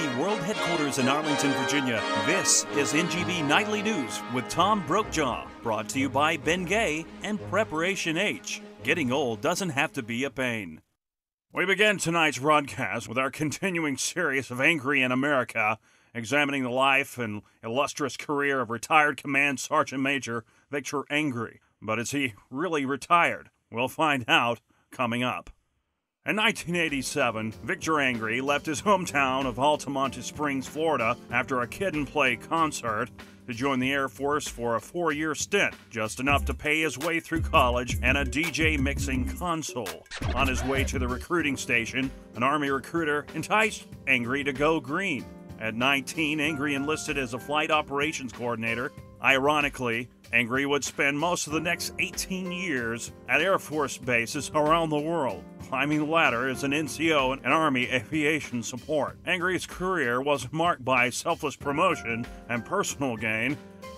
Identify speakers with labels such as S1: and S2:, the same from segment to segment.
S1: NGB World Headquarters in Arlington, Virginia. This is NGB Nightly News with Tom Brokejaw, brought to you by Ben Gay and Preparation H. Getting old doesn't have to be a pain. We begin tonight's broadcast with our continuing series of Angry in America, examining the life and illustrious career of retired Command Sergeant Major Victor Angry. But is he really retired? We'll find out coming up. In 1987, Victor Angry left his hometown of Altamonte Springs, Florida, after a kid-and-play concert to join the Air Force for a 4-year stint, just enough to pay his way through college and a DJ mixing console. On his way to the recruiting station, an Army recruiter enticed Angry to go green. At 19, Angry enlisted as a flight operations coordinator. Ironically, Angry would spend most of the next 18 years at Air Force bases around the world, climbing the ladder as an NCO and Army aviation support. Angry's career wasn't marked by selfless promotion and personal gain,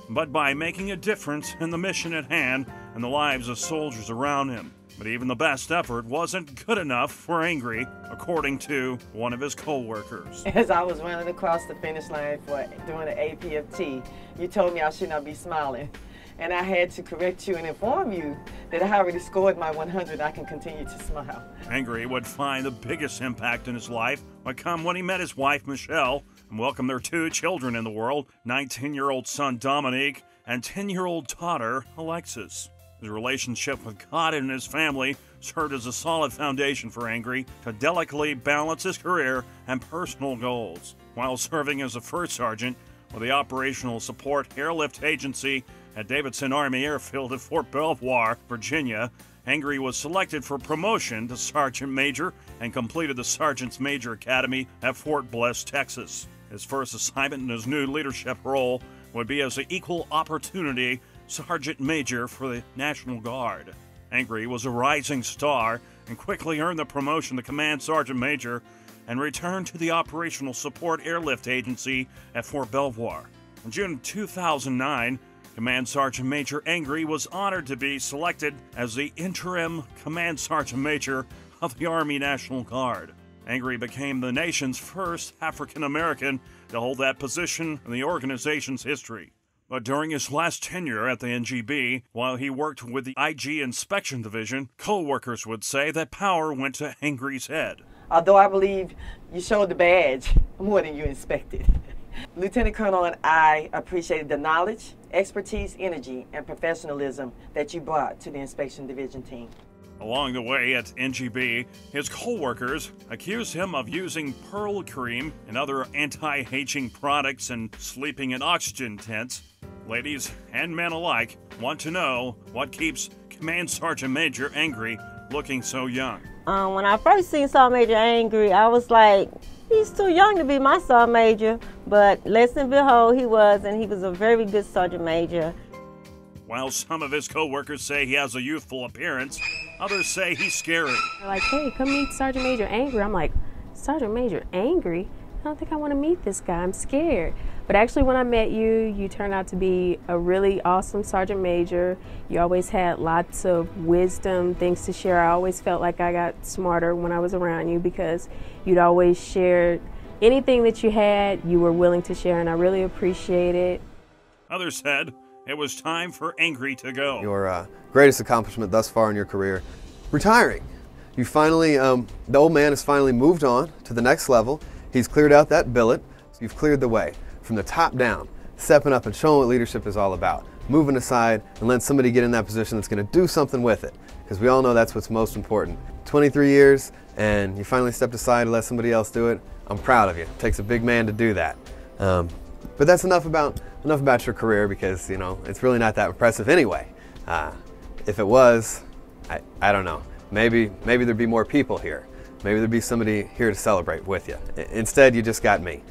S1: but by making a difference in the mission at hand and the lives of soldiers around him. But even the best effort wasn't good enough for Angry, according to one of his co-workers.
S2: As I was running across the finish line for doing the APFT, you told me I should not be smiling. And I had to correct you and inform you that I already scored my 100. I can continue to smile.
S1: Angry would find the biggest impact in his life would come when he met his wife, Michelle, and welcomed their 2 children in the world, 19-year-old son, Dominique, and 10-year-old daughter, Alexis. His relationship with God and his family served as a solid foundation for Angry to delicately balance his career and personal goals. While serving as a first sergeant with the Operational Support Airlift Agency at Davidson Army Airfield at Fort Belvoir, Virginia, Angry was selected for promotion to Sergeant Major and completed the Sergeant's Major Academy at Fort Bliss, Texas. His first assignment in his new leadership role would be as an equal opportunity Sergeant Major for the National Guard. Angry was a rising star and quickly earned the promotion to Command Sergeant Major and returned to the Operational Support Airlift Agency at Fort Belvoir. In June 2009, Command Sergeant Major Angry was honored to be selected as the interim Command Sergeant Major of the Army National Guard. Angry became the nation's first African American to hold that position in the organization's history. But during his last tenure at the NGB, while he worked with the IG Inspection Division, co-workers would say that power went to Angry's head.
S2: Although I believe you showed the badge more than you inspected. Lieutenant Colonel and I appreciated the knowledge, expertise, energy, and professionalism that you brought to the Inspection Division team.
S1: Along the way at NGB, his co-workers accused him of using pearl cream and other anti-aging products and sleeping in oxygen tents. Ladies and men alike want to know what keeps Command Sergeant Major Angry looking so young.
S3: When I first seen Sergeant Major Angry, I was like, he's too young to be my Sergeant Major, but less and behold, he was, and he was a very good Sergeant Major.
S1: While some of his co-workers say he has a youthful appearance, others say he's scary.
S4: They're like, hey, come meet Sergeant Major Angry. I'm like, Sergeant Major Angry? I don't think I want to meet this guy. I'm scared. But actually, when I met you, you turned out to be a really awesome Sergeant Major. You always had lots of wisdom, things to share. I always felt like I got smarter when I was around you because you'd always share anything that you had, you were willing to share, and I really appreciate it.
S1: Others said it was time for Angry to go.
S5: Your greatest accomplishment thus far in your career, retiring. You finally, the old man has finally moved on to the next level. He's cleared out that billet, so you've cleared the way. From the top down, stepping up and showing what leadership is all about. Moving aside and letting somebody get in that position that's going to do something with it. Because we all know that's what's most important. 23 years and you finally stepped aside and let somebody else do it. I'm proud of you. It takes a big man to do that. But that's enough about your career because, you know, it's really not that impressive anyway. If it was, I don't know. Maybe there'd be more people here. Maybe there'd be somebody here to celebrate with you. Instead, you just got me.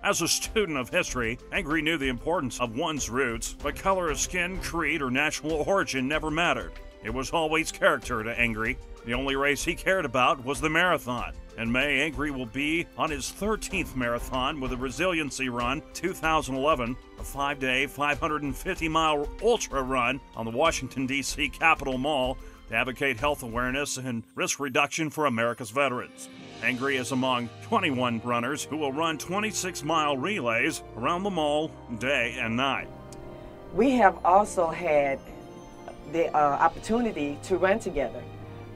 S1: As a student of history, Angry knew the importance of one's roots, but color of skin, creed, or national origin never mattered. It was always character to Angry. The only race he cared about was the marathon. In May, Angry will be on his 13th marathon with the Resiliency Run 2011, a 5-day, 550-mile ultra run on the Washington, D.C. Capitol Mall to advocate health awareness and risk reduction for America's veterans. Angry is among 21 runners who will run 26-mile relays around the mall day and night.
S2: We have also had the opportunity to run together,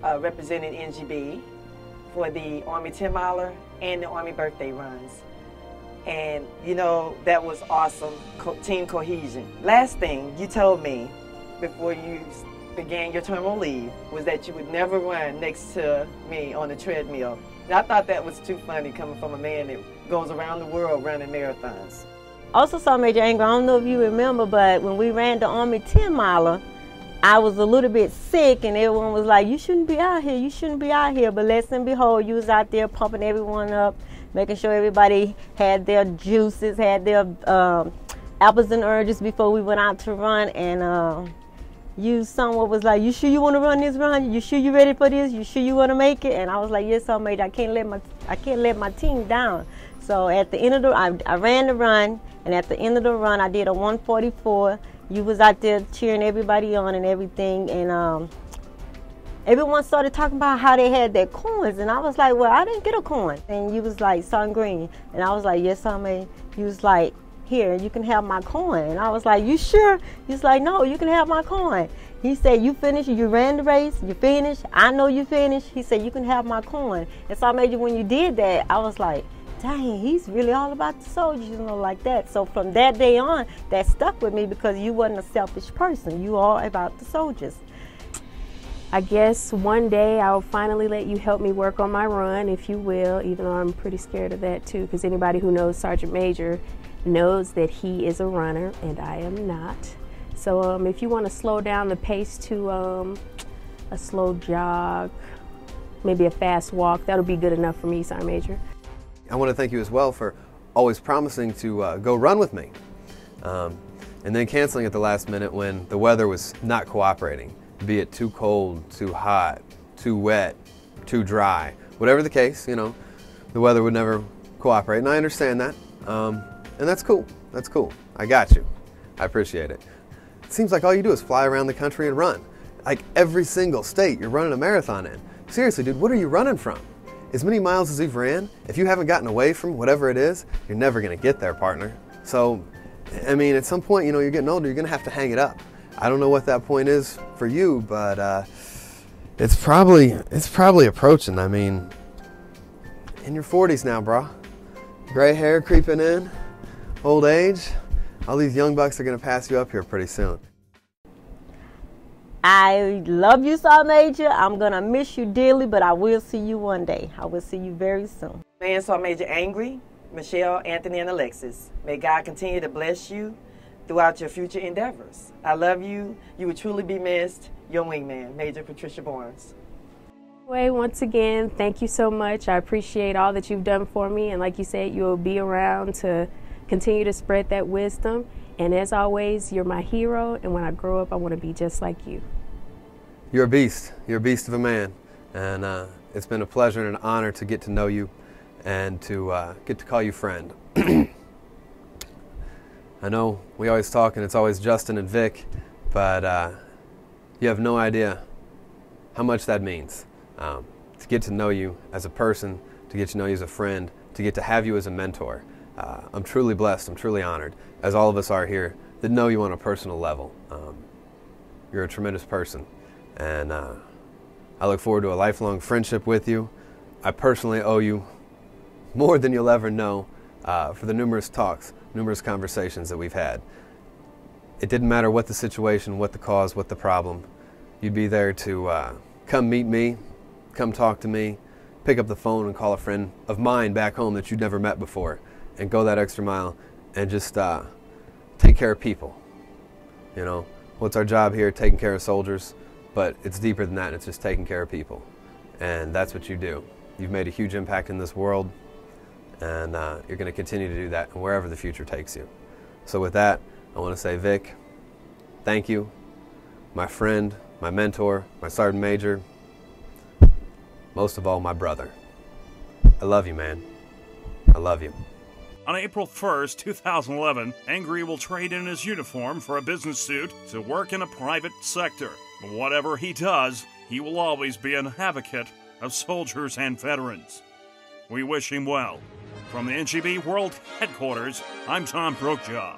S2: representing NGB for the Army 10 miler and the Army birthday runs. And you know, that was awesome, team cohesion. Last thing you told me before you began your term on leave was that you would never run next to me on the treadmill. And I thought that was too funny coming from a man that goes around the world running marathons.
S3: Also saw Major Angry, I don't know if you remember, but when we ran the Army 10 miler, I was a little bit sick and everyone was like, you shouldn't be out here, you shouldn't be out here. But listen and behold, you was out there pumping everyone up, making sure everybody had their juices, had their apples and oranges before we went out to run. And someone was like, you sure you want to run this run? You sure you ready for this? You sure you want to make it? And I was like, yes, sir, Major, I can't let my team down. So at the end of I ran the run, and at the end of the run, I did a 1:44. You was out there cheering everybody on and everything, and everyone started talking about how they had their coins, and I was like, well, I didn't get a coin. And you was like, Son Green, and I was like, yes, sir, Major. You was like, here, you can have my coin. And I was like, you sure? He's like, no, you can have my coin. He said, you finished, you ran the race, you finished, I know you finished. He said, you can have my coin. And so Major, when you did that, I was like, dang, he's really all about the soldiers, you know, like that. So from that day on, that stuck with me because you wasn't a selfish person. You all about the soldiers.
S4: I guess one day I'll finally let you help me work on my run, if you will, even though I'm pretty scared of that too, because anybody who knows Sergeant Major knows that he is a runner and I am not. So if you want to slow down the pace to a slow jog, maybe a fast walk, that'll be good enough for me, Sergeant Major.
S5: I want to thank you as well for always promising to go run with me, and then canceling at the last minute when the weather was not cooperating, be it too cold, too hot, too wet, too dry. Whatever the case, you know, the weather would never cooperate, and I understand that, and that's cool. That's cool. I got you. I appreciate it. It seems like all you do is fly around the country and run. Like every single state you're running a marathon in. Seriously, dude, what are you running from? As many miles as you've ran, if you haven't gotten away from whatever it is, you're never going to get there, partner. So, I mean, at some point, you know, you're getting older, you're going to have to hang it up. I don't know what that point is for you, but it's probably approaching. I mean, in your 40s now, bro. Gray hair creeping in, old age. All these young bucks are going to pass you up here pretty soon.
S3: I love you, Sergeant Major. I'm going to miss you dearly, but I will see you one day. I will see you very soon.
S2: Man, Sergeant Major Angry, Michelle, Anthony, and Alexis, may God continue to bless you throughout your future endeavors. I love you. You will truly be missed. Your wingman, Major Patricia Barnes.
S4: Once again, thank you so much. I appreciate all that you've done for me. And like you said, you'll be around to continue to spread that wisdom. And as always, you're my hero, and when I grow up, I want to be just like you.
S5: You're a beast. You're a beast of a man. And it's been a pleasure and an honor to get to know you and to get to call you friend. I know we always talk and it's always Justin and Vic, but you have no idea how much that means. To get to know you as a person, to get to know you as a friend, to get to have you as a mentor. I'm truly blessed, I'm truly honored, as all of us are here, that know you on a personal level. You're a tremendous person, and I look forward to a lifelong friendship with you. I personally owe you more than you'll ever know for the numerous talks, numerous conversations that we've had. It didn't matter what the situation, what the cause, what the problem. You'd be there to come meet me, come talk to me, pick up the phone and call a friend of mine back home that you'd never met before, and go that extra mile and just take care of people. You know, what's our job here? Taking care of soldiers, but it's deeper than that. It's just taking care of people, and that's what you do. You've made a huge impact in this world, and you're going to continue to do that wherever the future takes you. So with that, I want to say, Vic, thank you, my friend, my mentor, my Sergeant Major, most of all, my brother. I love you, man. I love you.
S1: On April 1st, 2011, Angry will trade in his uniform for a business suit to work in a private sector. But whatever he does, he will always be an advocate of soldiers and veterans. We wish him well. From the NGB World Headquarters, I'm Tom Brookjaw.